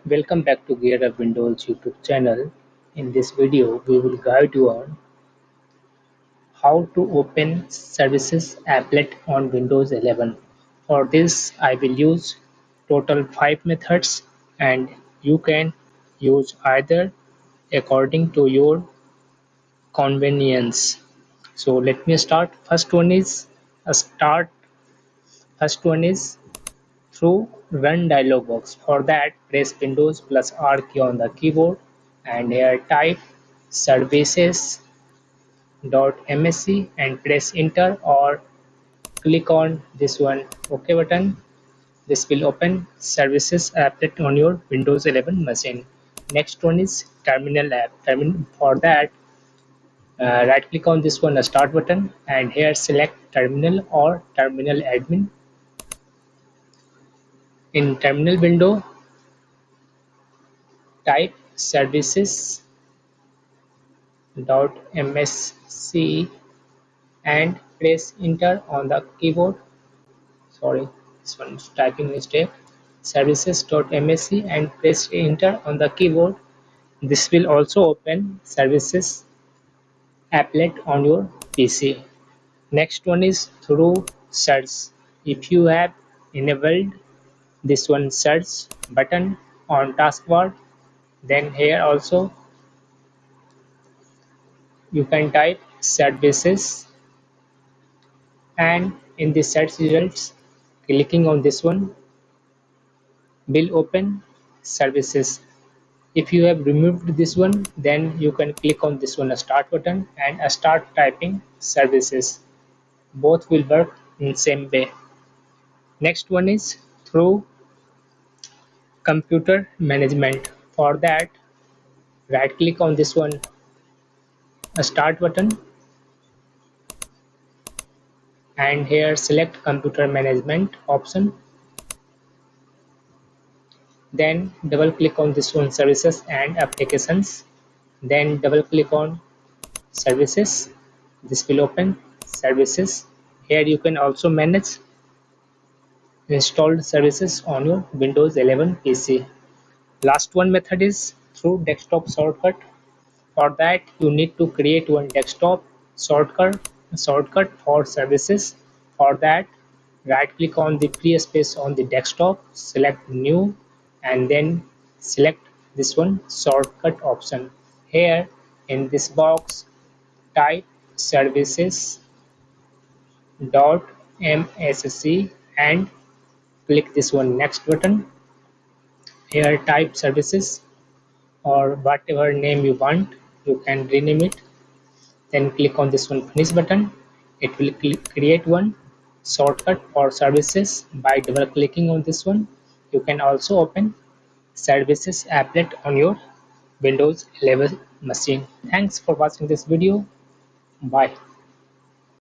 Welcome back to Gear Up Windows YouTube channel. In this video, we will guide you on how to open Services Applet on Windows 11. For this, I will use total 5 methods and you can use either according to your convenience. So let me start. First one is through Run dialog box. For that, press Windows plus R key on the keyboard and here type services.msc and press enter or click on this one OK button. This will open Services Applet on your Windows 11 machine. Next one is Terminal app. For that, right click on this one Start button and here select Terminal or Terminal Admin. In Terminal window, type services.msc and press enter on the keyboard. Sorry, this one is typing mistake. Services.msc and press enter on the keyboard. This will also open Services Applet on your PC. Next one is through search. If you have enabled this one search button on taskbar, then here also you can type services and in the search results clicking on this one will open services. If you have removed this one, then you can click on this one start button and start typing services. Both will work in same way. Next one is through computer management. For that, right click on this one start button and here select computer management option. Then double click on this one services and applications. Then double click on services. This will open services. Here you can also manage installed services on your Windows 11 PC. Last one method is through desktop shortcut. For that you need to create one desktop shortcut for services. For that, right click on the free space on the desktop, select new and then select this one shortcut option. Here in this box type services.msc and click this one next button. Here type services or whatever name you want, you can rename it. Then click on this one finish button. It will create one shortcut for services. By double clicking on this one, you can also open services applet on your Windows 11 machine. Thanks for watching this video. Bye.